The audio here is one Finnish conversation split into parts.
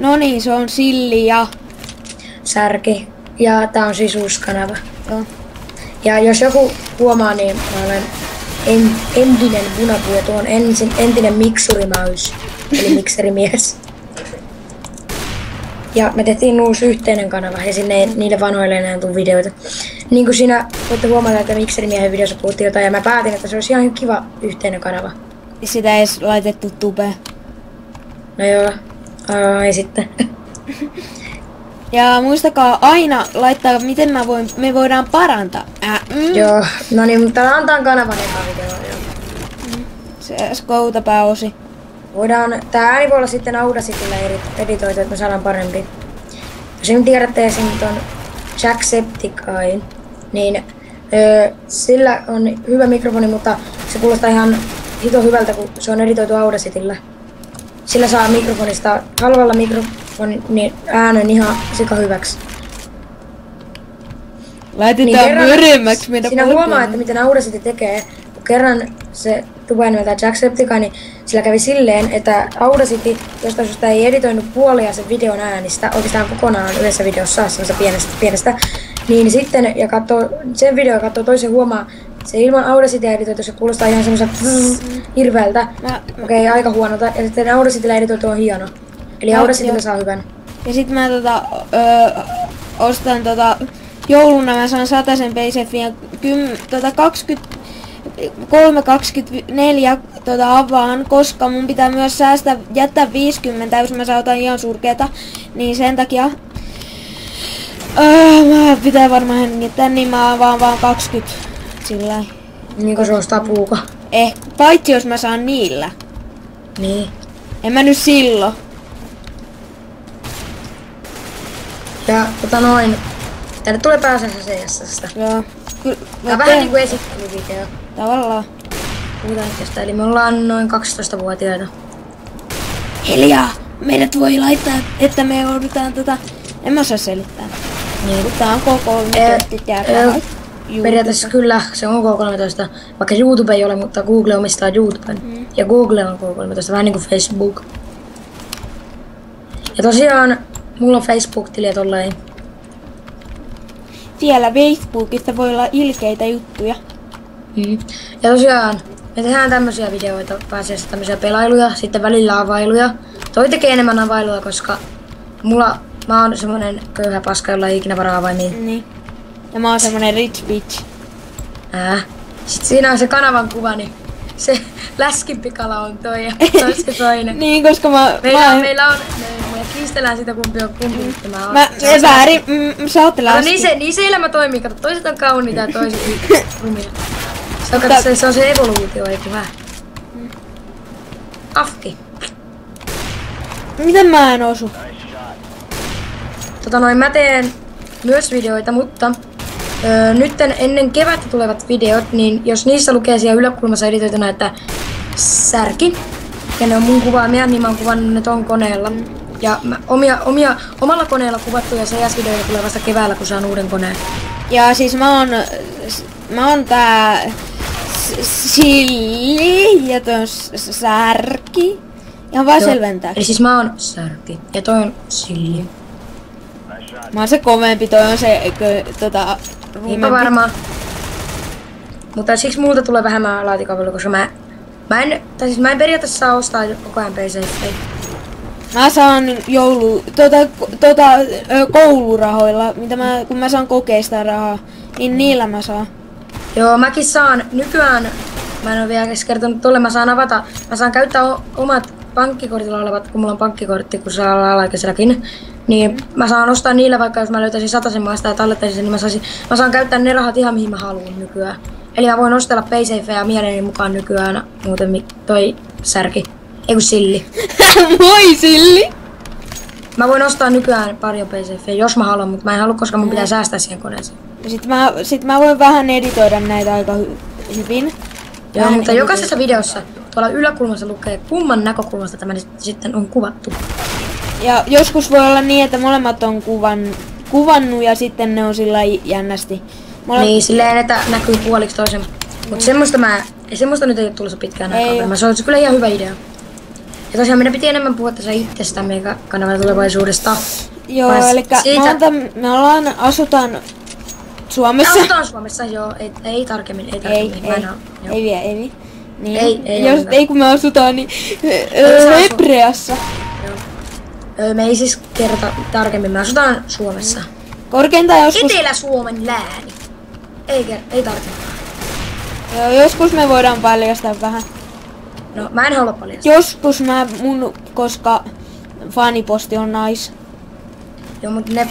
No niin, se on Silli ja Särki. Ja tää on siis uusi kanava. Joo. Ja jos joku huomaa, niin mä olen entinen punapuu ja tuo on entinen miksurimaus. Eli mikserimies. Ja me tehtiin uusi yhteinen kanava ja sinne niille vanhoille enää tuu videoita. Niin kuin siinä voitte huomata, että mikserimiehen videossa puhuttiin jotain ja mä päätin, että se olisi ihan kiva yhteinen kanava. Sitä ei edes laitettu tubeen. No joo, ei sitten. Ja muistakaa aina laittaa, miten me voidaan parantaa. Joo, no niin, mutta antaa kanavan eka video. Se skouta pääosi. Tää ääni voi olla sitten Audacityllä editoitu, että me saadaan parempi. Jos nyt tiedätte esim. Ton Jacksepticeye, niin sillä on hyvä mikrofoni, mutta se kuulostaa ihan hito hyvältä, kun se on editoitu Audacityllä. Sillä saa mikrofonista, halvalla mikrofonin äänen ihan sika hyväksi. Laitetaan niin möremmäksi meidän siinä huomaa, että miten Audacity tekee. Kun kerran se tupainen nimeltä Jacksepticeye, niin sillä kävi silleen, että Audacity, jostain syystä ei editoinut puolia sen videon äänistä, oikeastaan kokonaan yhdessä videossa, semmoista pienestä. Niin sitten, ja sen video ja katsoo toisen huomaa, se ilman Audacityä editoitu, se kuulostaa ihan semmoiselta hirveältä. Okei, aika huonolta. Ja sitten Audacityllä editoitu on hieno. Eli Audacityllä saa hyvän. Ja sit mä ostan jouluna mä saan 100 PCFin ja 23-24 avaan, koska mun pitää myös jättää 50, jos mä saataan ihan surkeeta, niin sen takia mä pitää varmaan hengittää, niin mä avaan vaan 20 sillä. Niinku se ostaa puuka. Paitsi jos mä saan niillä. Niin. En mä nyt silloin. Ja tänne tulee pääsensä CS:stä. Joo. Tää on vähän niinku esittelyvideo. Tavallaan. Puhutaan tästä, eli me ollaan noin 12-vuotiaita. Hiljaa! Meidät voi laittaa, että me joudutaan en mä osaa selittää. Niin. Tää on K13 periaatteessa kyllä, se on K13. Vaikka YouTube ei ole, mutta Google omistaa YouTuben. Ja Google on K13, vähän niinku Facebook. Ja tosiaan, mulla on Facebook-tili tolleen. Siellä Facebookista voi olla ilkeitä juttuja. Ja tosiaan, me tehdään tämmösiä videoita, pääasiassa tämmösiä pelailuja, sitten välillä availuja. Toi tekee enemmän availuja, koska mä oon semmonen köyhä paska, jolla ei ikinä varaa avaimiin. Niin. Ja mä oon semmonen rich bitch. Sitten siinä on se kanavan kuva, niin se läskimpikala on toi ja toi se toinen. Niin, koska meillä on me kiistellään sitä kumpi on kumpi. Sä oot läski. No niin se elämä toimii, kato, toiset on kauniita ja toiset rumia. Se on se evoluutio, eikö vähän? Afki. Miten mä en osu? Mä teen myös videoita, mutta nyt ennen kevättä tulevat videot, niin jos niissä lukee siellä yläkulmassa editoituna, että Särki, ja ne on mun kuvaamia, niin mä oon kuvannut ne ton koneella. Ja omalla koneella kuvattuja CS-videoita tulee vasta keväällä, kun saan uuden koneen. Ja siis mä oon tää Silli ja toi on Särki. Ihan vaan selventää. Eli siis mä oon Särki ja toi on Silli. Mä oon se komeempi, toi on se rumempi. Niinpä varmaan. Mutta siksi multa tulee vähemmän laatikavelua, koska mä en periaatteessa saa ostaa koko ajan PC:tä. Mä saan koulurahoilla, kun mä saan kokeista rahaa, niin niillä mä saan. Joo, mäkin saan nykyään, mä en oo vielä kertonut tolle, mä saan käyttää omat pankkikortilla olevat, kun mulla on pankkikortti, kun saa olla alaikäiselläkin. Niin mä saan ostaa niillä, vaikka jos mä löytäisin 100 maasta ja tallettaisin sen, niin mä saan käyttää ne rahat ihan mihin mä haluan nykyään. Eli mä voin ostella PaySafeä mieleni mukaan nykyään, muuten toi Särki. Ei kun Silli. Moi Silli! Mä voin ostaa nykyään paljon PaySafeä, jos mä haluan, mutta mä en halua, koska mun pitää säästää siihen koneeseen. Sit mä voin vähän editoida näitä aika hyvin. Joo, mutta jokaisessa videossa tuolla yläkulmassa lukee, kumman näkökulmasta tämä sitten on kuvattu. Ja joskus voi olla niin, että molemmat on kuvannut ja sitten ne on sillä jännästi. Niin, silleen, että näkyy puoliksi toisen. Mut semmoista nyt ei ole tulossa pitkään aikaa. Se on kyllä ihan hyvä idea. Ja tosiaan meidän piti enemmän puhua tässä itsestämme kanavalla tulevaisuudesta. Joo, eli me asutaan Suomessa. Asutaan Suomessa, joo. Ei tarkemmin. Ei vie. Niin. Ei kun me asutaan niin Hebreassa. Me ei siis kerrota tarkemmin, me asutaan Suomessa. Korkeintaan joskus... Etelä-Suomen lääni. Ei tarkemmin. Joo, joskus me voidaan paljastaa vähän. No, mä en halua paljastaa. Joskus koska faniposti on nice. Joo, mutta ne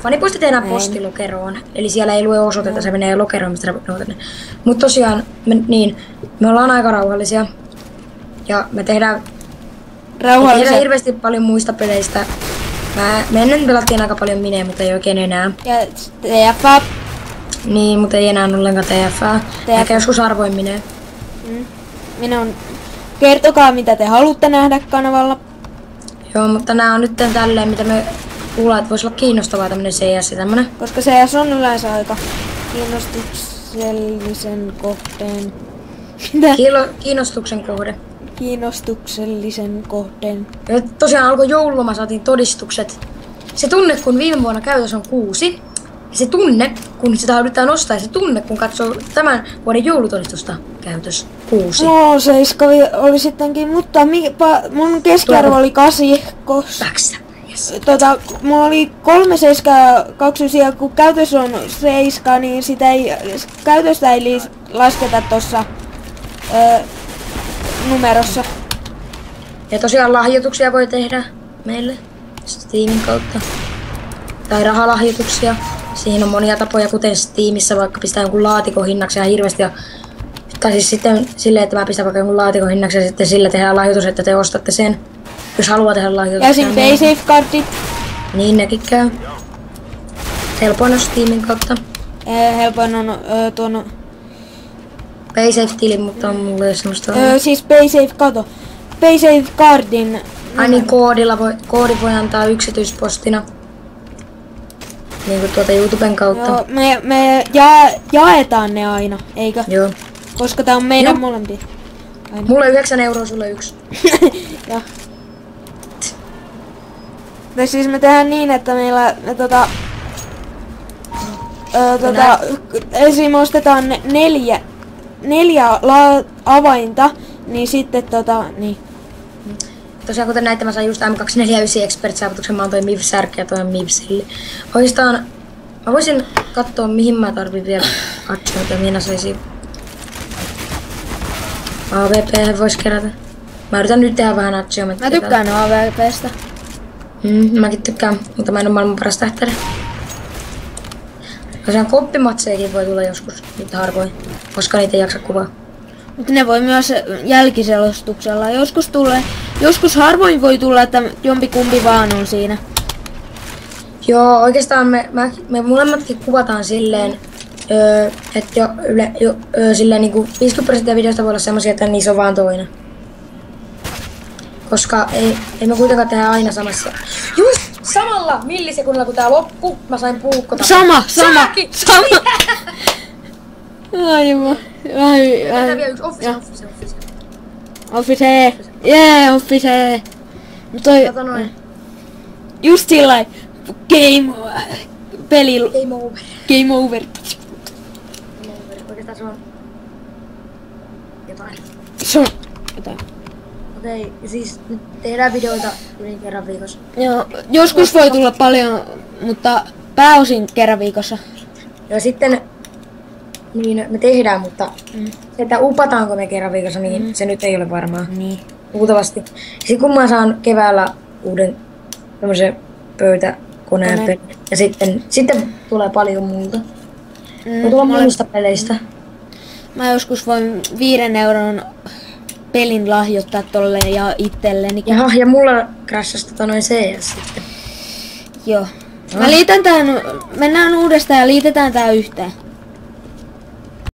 fanipostit tehdään postilokeroon. Eli siellä ei lue osoitetta, se menee lokeroon, mistä ne. Mutta tosiaan, me ollaan aika rauhallisia. Ja me tehdään hirveästi paljon muista peleistä. Me ennen pelattiin aika paljon Minea, mutta ei oikein enää. Ja TF. Niin, mutta ei enää ollenkaan TF. Ehkä joskus harvoin Minea. Kertokaa mitä te haluatte nähdä kanavalla. Joo, mutta nää on nyt tälleen, mitä me kuullaan, että voisi olla kiinnostavaa tämmönen CS tämmönen. Koska CS on yleensä aika kiinnostuksellisen kohteen. Kiinnostuksen kohde. Kiinnostuksellisen kohteen. Ja tosiaan alkoi joululoma, saatiin todistukset. Se tunne, kun viime vuonna käytös on 6. Ja se tunne, kun sitä yritetään nostaa, ja se tunne, kun katsoo tämän vuoden joulutodistusta käytös 6. No, 7 oli sittenkin, mutta mun keskiarvo oli 8. Yes. Mulla oli 3, 7, 2, ja kun käytös on 7, niin käytöstä ei lasketa tossa numerossa. Ja tosiaan lahjoituksia voi tehdä meille Steamin kautta. Tai rahalahjoituksia. Siihen on monia tapoja, kuten Steamissa vaikka pistää jonkun laatikon hinnaksi ja hirveästi. Tai siis sitten silleen, että mä pistän vaikka jonkun laatikon hinnaksi ja sitten sillä tehdään lahjoitus, että te ostatte sen. Jos haluaa tehdä lahjoituksia. Ja siinä PaySafe-kartit. Niin nekin käy. Helpoin on Steamin kautta. Helpoin on tuon... PaySafe-tili, mutta on mulle ei semmoista... Siis PaySafe, kato. PaySafe-cardin... Ai niin, koodi voi antaa yksityispostina. Niin kuin tuolta YouTuben kautta. Joo, me jaetaan ne aina, eikö? Joo. Koska tää on meidän molempia. Aina. Mulle 9 €, sulle 1. Ja. Siis me tehdään niin, että meillä esim. Ostetaan 4 avainta, niin sitten niin. Tosiaan kuten näitte, mä sain just M249 Expert-saavutuksen, mä oon toi MIV-särkkä ja toi MIV-silli. Oikeastaan mä voisin katsoa mihin mä tarvin vielä atsioita, mihin mä saisin AVP vois kerätä. Mä yritän nyt tehdä vähän atsioita. Mä tykkään AVPstä. Mäkin tykkään, mutta mä en oo maailman paras tähtäri. Tosiaan koppimatsejakin voi tulla joskus, nyt harvoin, koska niitä ei jaksa kuvaa. Mutta ne voi myös jälkiselostuksella. Joskus harvoin voi tulla, että jompikumpi vaan on siinä. Joo, oikeastaan me molemmatkin kuvataan silleen, että silleen niinku 50% videosta voi olla semmosia, että niissä on vaan toinen. Koska ei me kuitenkaan tehdä aina samassa. Just samalla millisekunnilla kun tää loppu, mä sain puukkota. Sama! Aivan. Tää vielä yksi Office. Yeah, office. Kato noin. Just sillai. Game over. Game over. Oikeastaan se on jotain. Se on jotain. Okei, siis nyt tehdään videoita yli kerran viikossa. Joo, joskus voi tulla paljon, mutta pääosin kerran viikossa. Ja sitten niin me tehdään, mutta se, että upataanko me kerran viikossa, niin se nyt ei ole varmaa. Niin. Luultavasti. Sitten kun mä saan keväällä uuden tämmösen pöytäkoneen ja sitten tulee paljon muuta. Voi tulla muista peleistä. Mä joskus voin 5 € pelin lahjoittaa tolleen ja itselleni. Jaha, ja mulla crashasi noin CS sitten. Joo. Mä liitän tän, mennään uudestaan ja liitetään tää yhteen.